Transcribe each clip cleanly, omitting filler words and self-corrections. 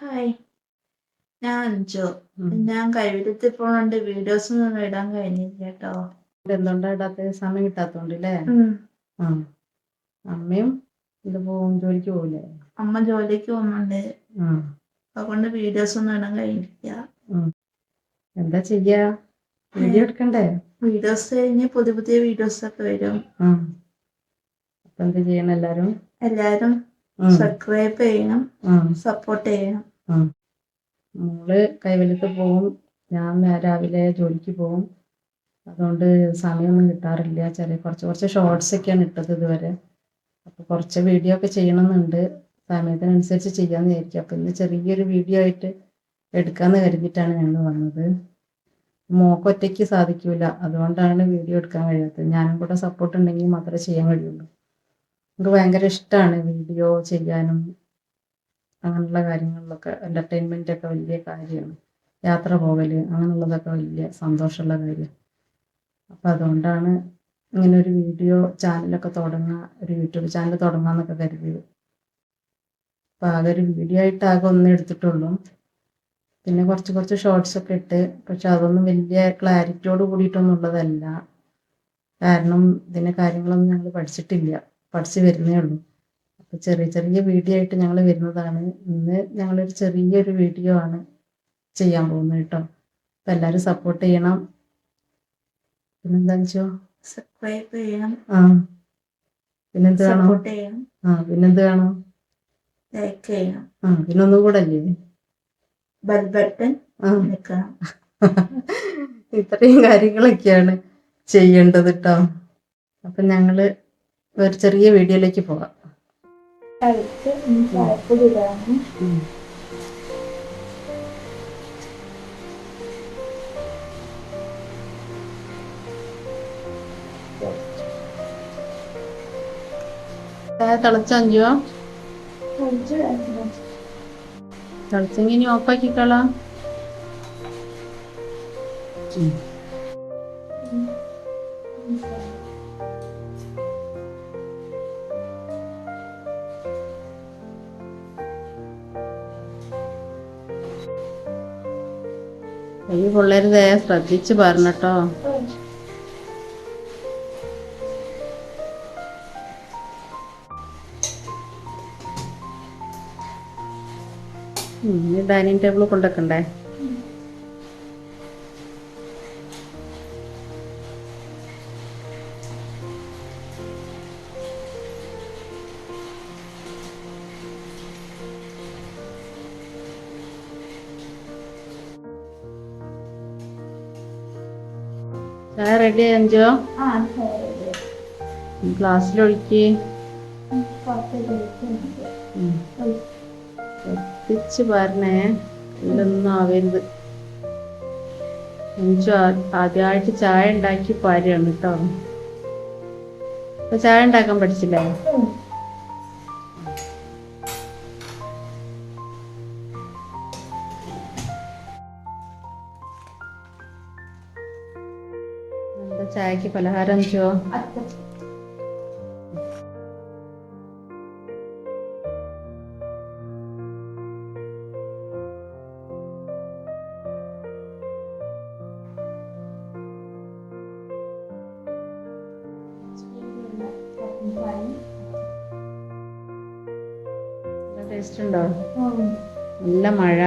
Hi, ഞാൻ അഞ്ജു. ഉം. ഞാൻ കൈവിടത്തിൽ പോണോണ്ട് വീഡിയോസ് ഒന്നും ഇടാൻ കഴിഞ്ഞില്ല കേട്ടോ. എന്തുകൊണ്ടാ ഇടാത്ത? സമയം കിട്ടാത്തോണ്ട് ല്ലേ? ഉം. ആ. അമ്മയും ജോലിക്ക് പോവില്ലേ? അമ്മ ജോലിക്ക് പോകുന്നുണ്ട്, ആ. അതുകൊണ്ട് വീഡിയോസ് ഒന്നും ഇടാൻ കഴിഞ്ഞില്ല. എന്താ ചെയ്യാ? വീഡിയോ എടുക്കണ്ടേ? വീഡിയോസ് കഴിഞ്ഞ് പുതിയ പുതിയ വീഡിയോസ് ഒക്കെ വരും. അപ്പൊ എന്ത് ചെയ്യണം എല്ലാരും? എല്ലാരും സബ്സ്ക്രൈബ് ചെയ്യണം, സപ്പോർട്ട് ചെയ്യണം. മോള് കൈവലത്ത് പോവും, ഞാൻ രാവിലെ ജോലിക്ക് പോവും. അതുകൊണ്ട് സമയമൊന്നും കിട്ടാറില്ല. കുറച്ച് ഷോർട്സ് ഒക്കെയാണ് ഇട്ടത് ഇതുവരെ. അപ്പോൾ കുറച്ച് വീഡിയോ ഒക്കെ ചെയ്യണമെന്നുണ്ട്. സമയത്തിനനുസരിച്ച് ചെയ്യാമെന്ന് വിചാരിക്കും. അപ്പോൾ ഇന്ന് ചെറിയൊരു വീഡിയോ ആയിട്ട് എടുക്കാമെന്ന് കരുതിയിട്ടാണ് ഞങ്ങൾ വന്നത്. മോൾക്ക് ഒറ്റയ്ക്ക് സാധിക്കില്ല, അതുകൊണ്ടാണ് വീഡിയോ എടുക്കാൻ കഴിയാത്തത്. ഞാനും കൂടെ സപ്പോർട്ട് ഉണ്ടെങ്കിൽ മാത്രമേ ചെയ്യാൻ കഴിയുള്ളൂ. എനിക്ക് ഭയങ്കര ഇഷ്ടമാണ് വീഡിയോ ചെയ്യാനും അങ്ങനെയുള്ള കാര്യങ്ങളിലൊക്കെ. എൻ്റർടൈൻമെൻ്റ് ഒക്കെ വലിയ കാര്യമാണ്. യാത്ര പോകൽ അങ്ങനെയുള്ളതൊക്കെ വലിയ സന്തോഷമുള്ള കാര്യം. അപ്പോൾ അതുകൊണ്ടാണ് ഇങ്ങനെ ഒരു വീഡിയോ ചാനലൊക്കെ ഒരു യൂട്യൂബ് ചാനൽ തുടങ്ങാമെന്നൊക്കെ കരുതിയത്. അപ്പോൾ ആകെ ഒരു വീഡിയോ ആയിട്ട് ആകെ ഒന്നേ എടുത്തിട്ടുള്ളൂ. പിന്നെ കുറച്ച് ഷോർട്സ് ഒക്കെ ഇട്ട്, പക്ഷെ അതൊന്നും വലിയ ക്ലാരിറ്റിയോട് കൂടിയിട്ടൊന്നും ഉള്ളതല്ല. കാരണം ഇതിൻ്റെ കാര്യങ്ങളൊന്നും ഞങ്ങൾ പഠിച്ചു വരുന്നേ ഉള്ളൂ. അപ്പോൾ ചെറിയ വീഡിയോ ആയിട്ട് ഞങ്ങൾ വരുന്നതാണ്. ഇന്ന് ഞങ്ങളൊരു ചെറിയൊരു വീഡിയോ ആണ് ചെയ്യാൻ പോകുന്നത് കേട്ടോ. അപ്പോൾ എല്ലാവരും സപ്പോർട്ട് ചെയ്യണം. പിന്നെന്താണെന്ന് വെച്ചോ, സബ്സ്ക്രൈബ് ചെയ്യണം, പിന്നെന്ത് വേണം? സപ്പോർട്ട് ചെയ്യണം, പിന്നെന്ത് വേണം? ലൈക്ക് ചെയ്യണം, പിന്നെ ഒന്നും കൂടെ അല്ലേ, ബെൽ ബട്ടൺ നിൽക്കണം. ഇത്രയും കാര്യങ്ങളൊക്കെയാണ് ചെയ്യേണ്ടത് കേട്ടോ. അപ്പം ഞങ്ങൾ ഒരു ചെറിയ വീഡിയോയിലേക്ക് പോകാം. തിളച്ചോ? തിളച്ചെങ്കിൽ ഇനി ഓഫാക്കിക്കളാം. കൈ പൊള്ളരുതേ, ശ്രദ്ധിച്ച് പറഞ്ഞട്ടോ. Dining table കൊണ്ടുവെക്കണ്ടേ? ചായ റെഡി അഞ്ചോ? ഗ്ലാസ്സിലൊഴിക്ക്. ശ്രദ്ധിച്ച് പറഞ്ഞേ, ഇതിലൊന്നും ആവരുത്. അഞ്ചു ആദ്യമായിട്ട് ചായ ഉണ്ടാക്കി പാരാണ് കേട്ടോ. അപ്പൊ ചായ ഉണ്ടാക്കാൻ പഠിച്ചില്ലേ? എന്താ ചായക്ക് പലഹാരം അഞ്ചോ? ടേസ്റ്റ് ഉണ്ടോ? നല്ല മഴ,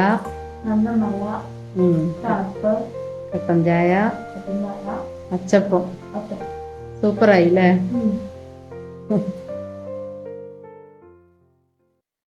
കട്ടൻ ചായ, അച്ചപ്പം. സൂപ്പറായി അല്ലേ?